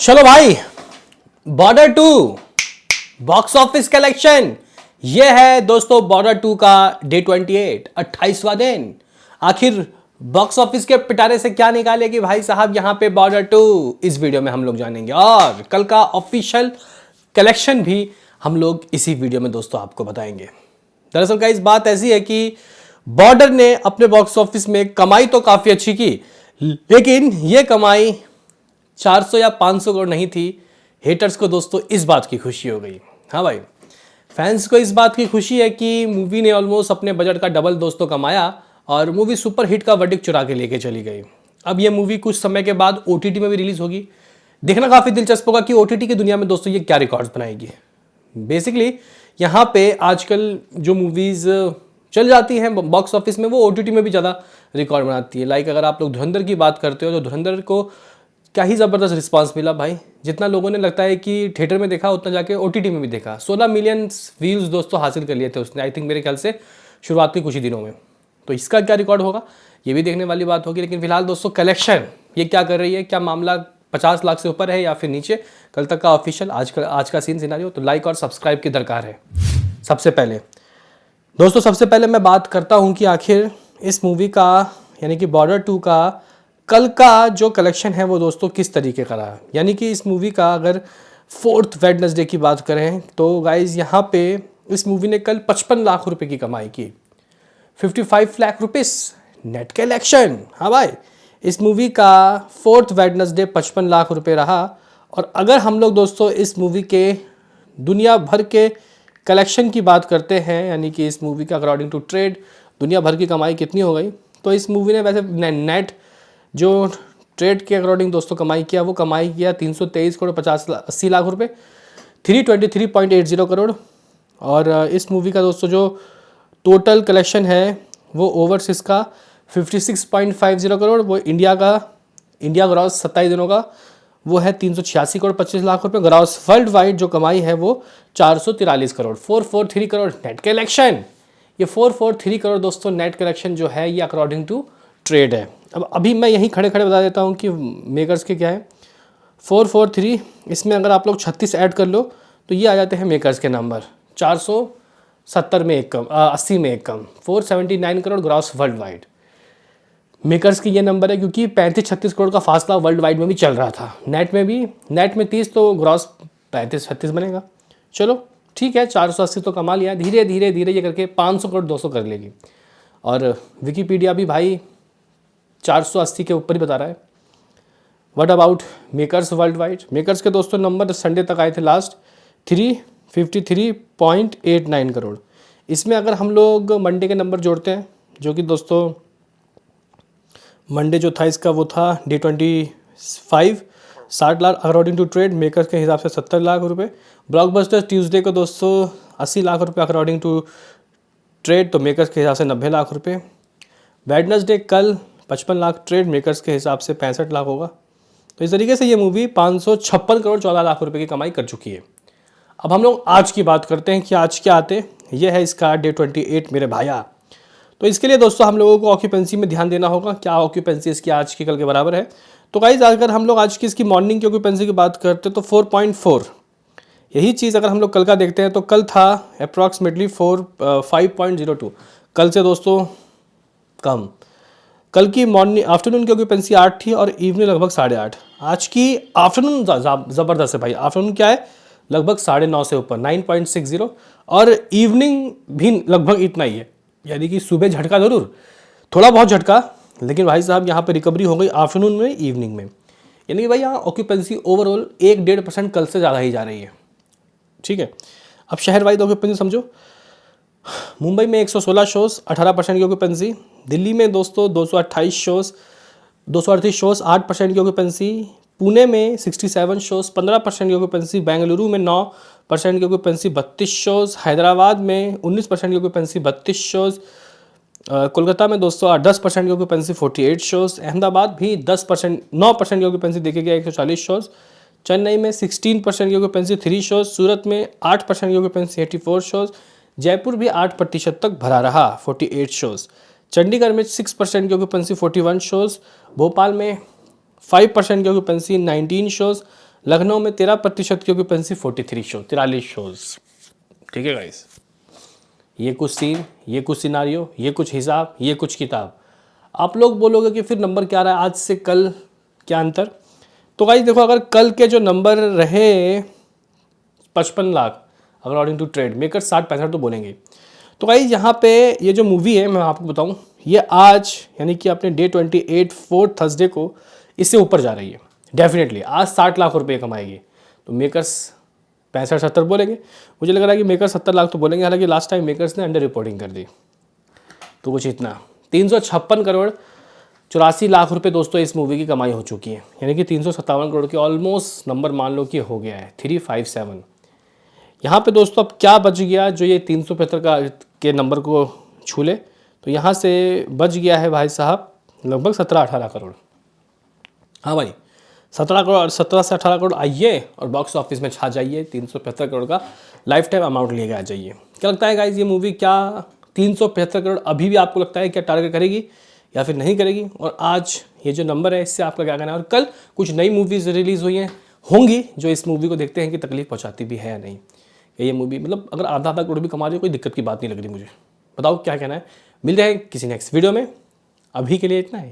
चलो भाई, border 2 box office collection ये है दोस्तों। बॉर्डर 2 का डे 28 28वां दिन। आखिर बॉक्स ऑफिस के पिटारे से क्या निकालेगी भाई साहब यहां पे बॉर्डर 2, इस वीडियो में हम लोग जानेंगे। और कल का ऑफिशियल कलेक्शन भी हम लोग इसी वीडियो में दोस्तों आपको बताएंगे। दरअसल का इस बात ऐसी है कि बॉर्डर ने अपने बॉक्स ऑफिस में कमाई तो काफी अच्छी की, लेकिन यह कमाई 400 या 500 करोड़ नहीं थी। हेटर्स को दोस्तों इस बात की खुशी हो गई। हाँ भाई, फैंस को इस बात की खुशी है कि मूवी ने ऑलमोस्ट अपने बजट का डबल दोस्तों कमाया और मूवी सुपर हिट का वर्डिक्ट चुरा के लेके चली गई। अब ये मूवी कुछ समय के बाद ओटीटी में भी रिलीज होगी। देखना काफ़ी दिलचस्प होगा कि ओटीटी की दुनिया में दोस्तों ये क्या रिकॉर्ड्स बनाएगी। बेसिकली यहाँ पे आजकल जो मूवीज़ चल जाती हैं बॉक्स ऑफिस में, वो ओटीटी में भी ज़्यादा रिकॉर्ड बनाती है। लाइक अगर आप लोग धुरंधर की बात करते हो तो धुरंधर को क्या ही ज़बरदस्त रिस्पांस मिला भाई। जितना लोगों ने लगता है कि थिएटर में देखा उतना जाके ओटीटी में भी देखा। 16 मिलियन व्यूज़ दोस्तों हासिल कर लिए थे उसने, आई थिंक मेरे ख्याल से शुरुआत के कुछ ही दिनों में। तो इसका क्या रिकॉर्ड होगा ये भी देखने वाली बात होगी। लेकिन फिलहाल दोस्तों कलेक्शन ये क्या कर रही है, क्या मामला 50 लाख से ऊपर है या फिर नीचे, कल तक का ऑफिशियल आज का सीन सिनारियो। तो लाइक और सब्सक्राइब की दरकार है। सबसे पहले मैं बात करता हूँ कि आखिर इस मूवी का यानी कि बॉर्डर 2 का कल का जो कलेक्शन है वो दोस्तों किस तरीके का रहा। यानी कि इस मूवी का अगर 4th वेडनेसडे की बात करें तो गाइज यहाँ पे इस मूवी ने कल 55 लाख रुपए की कमाई की। 55 लाख रुपीस नेट कलेक्शन। हाँ भाई, इस मूवी का 4th वेडनेसडे 55 लाख रुपए रहा। और अगर हम लोग दोस्तों इस मूवी के दुनिया भर के कलेक्शन की बात करते हैं, यानी कि इस मूवी का अकॉर्डिंग टू ट्रेड दुनिया भर की कमाई कितनी हो गई, तो इस मूवी ने वैसे नेट जो ट्रेड के अकॉर्डिंग दोस्तों कमाई किया, वो कमाई किया 323 करोड़ 80 लाख रुपए, 323.80 करोड़। और इस मूवी का दोस्तों जो टोटल कलेक्शन है वो ओवरसीज का 56.50 करोड़, वो इंडिया ग्रॉस 27 दिनों का वो है 386 करोड़ 25 लाख रुपए। ग्रॉस वर्ल्ड वाइड जो कमाई है वो 443 करोड़ 443 करोड़ नेट कलेक्शन। ये 443 करोड़ दोस्तों नेट कलेक्शन जो है ये अकॉर्डिंग टू ट्रेड है। अब अभी मैं यहीं खड़े खड़े बता देता हूँ कि मेकर्स के क्या है। 443 इसमें अगर आप लोग 36 ऐड कर लो तो ये आ जाते हैं मेकर्स के नंबर। 470 में एक कम, 80 में एक कम, 479 crore gross world wide makers की ये नंबर है, क्योंकि 35-36 करोड़ का फासला वर्ल्ड वाइड में भी चल रहा था। नेट में 30 तो ग्रॉस 35-36 बनेगा। चलो ठीक है, 480 तो कमा लिया। धीरे धीरे धीरे ये करके 500 करोड़ 200 कर लेगी। और विकीपीडिया भी भाई 480 के ऊपर ही बता रहा है। What about makers world wide? Makers के दोस्तों नंबर संडे तक आए थे लास्ट 353.89 करोड़। इसमें अगर हम लोग मंडे के नंबर जोड़ते हैं, जो कि दोस्तों मंडे जो था इसका वो था डे 25, 60 lakh according to trade, makers के हिसाब से 70 लाख रुपए। ब्लॉकबस्टर ट्यूसडे को दोस्तों 80 लाख रुपए अकॉर्डिंग टू ट्रेड, तो मेकर्स के हिसाब से 90 लाख रुपए। वेडनेसडे कल 55 लाख ट्रेड, मेकर्स के हिसाब से 65 लाख होगा। तो इस तरीके से ये मूवी 556 करोड़ 14 लाख रुपए की कमाई कर चुकी है। अब हम लोग आज की बात करते हैं कि आज क्या आते। ये है इसका डे 28 मेरे भाया। तो इसके लिए दोस्तों हम लोगों को ऑक्यूपेंसी में ध्यान देना होगा। क्या ऑक्यूपेंसी इसकी आज की कल के बराबर है? तो गाइज अगर हम लोग आज की इसकी मॉर्निंग की ऑक्यूपेंसी की बात करते हैं तो 4.4। यही चीज़ अगर हम लोग कल का देखते हैं तो कल था अप्रॉक्सीमेटली 5.02। कल से दोस्तों कम। कल की मॉर्निंग आफ्टरनून की ऑक्यूपेंसी 8 थी और इवनिंग लगभग 8.5। आज की आफ्टरनून ज़बरदस्त है भाई। आफ्टरनून क्या है, लगभग 9.5 से ऊपर 9.60। और इवनिंग भी लगभग इतना ही है। यानी कि सुबह झटका ज़रूर, थोड़ा बहुत झटका, लेकिन भाई साहब यहाँ पे रिकवरी हो गई आफ्टरनून में इवनिंग में। यानी कि भाई यहाँ ऑक्यूपेंसी ओवरऑल 1-1.5% कल से ज़्यादा ही जा रही है। ठीक है, अब शहर वाइज ऑक्यूपेंसी समझो। मुंबई में 116 शोज़ 18% की ऑक्यूपेंसी। दिल्ली में दोस्तों 228 शोज़ 8% की ऑक्यूपेंसी। पुणे में 67 शोज़ 15% की ऑक्यूपेंसी। बेंगलुरु में 9% की ऑक्यूपेंसी 32 शोज़। हैदराबाद में 19% की ऑक्यूपेंसी 32 शोज़। कोलकाता में दोस्तों 10% की ऑक्यूपेंसी 48 शोज़। अहमदाबाद भी 9% की ऑक्यूपेंसी देखे गया 140 शोज़। चेन्नई में 16% की ऑक्यूपेंसी 3 शोज़। सूरत में 8% की ऑक्यूपेंसी 84 शोज़। जयपुर भी 8% तक भरा रहा 48 शोज़। चंडीगढ़ में 6% की ऑक्यूपेंसी 41 शोज़। भोपाल में 5% की ऑक्यूपेंसी 19 शोज़। लखनऊ में 13% की ऑक्यूपेंसी, 43 शोज। ठीक है गाइस, ये कुछ सीन, ये कुछ सिनारियो, ये कुछ हिसाब, ये कुछ किताब। आप लोग बोलोगे कि फिर नंबर क्या रहा है आज से कल, क्या अंतर? तो गाइस देखो, अगर कल के जो नंबर रहे 55 lakh according to trade, maker 60-65 तो बोलेंगे। तो गाइस यहाँ पे ये जो मूवी है मैं आपको बताऊँ, ये आज यानी कि अपने डे 28 4 थर्सडे को इससे ऊपर जा रही है डेफिनेटली। आज 60 लाख रुपए कमाएगी, तो मेकर्स 65-70 बोलेंगे। मुझे लग रहा है कि मेकर्स 70 लाख तो बोलेंगे, हालांकि लास्ट टाइम मेकर्स ने अंडर रिपोर्टिंग कर दी। तो कुछ इतना 356 करोड़ 84 लाख रुपए दोस्तों इस मूवी की कमाई हो चुकी है, यानी कि 357 करोड़ के ऑलमोस्ट नंबर मान लो कि हो गया है, 357। यहाँ पे दोस्तों अब क्या बच गया जो ये 375 का के नंबर को छू ले? तो यहाँ से बच गया है भाई साहब लगभग 17-18 करोड़। हाँ भाई, 17 से 18 करोड़ आइए और बॉक्स ऑफिस में छा जाइए, 375 करोड़ का लाइफ टाइम अमाउंट लेके आ जाइए। क्या लगता है गाइज, ये मूवी क्या 375 करोड़ अभी भी आपको लगता है क्या टारगेट करेगी या फिर नहीं करेगी? और आज ये जो नंबर है इससे आपका क्या कहना है? और कल कुछ नई मूवीज़ रिलीज़ हुई हैं होंगी जो इस मूवी को देखते हैं कि तकलीफ पहुँचाती भी है या नहीं। ये मूवी मतलब अगर आधा करोड़ भी कमा रही हो कोई दिक्कत की बात नहीं लग रही मुझे। बताओ क्या कहना है? मिलते हैं किसी नेक्स्ट वीडियो में, अभी के लिए इतना है।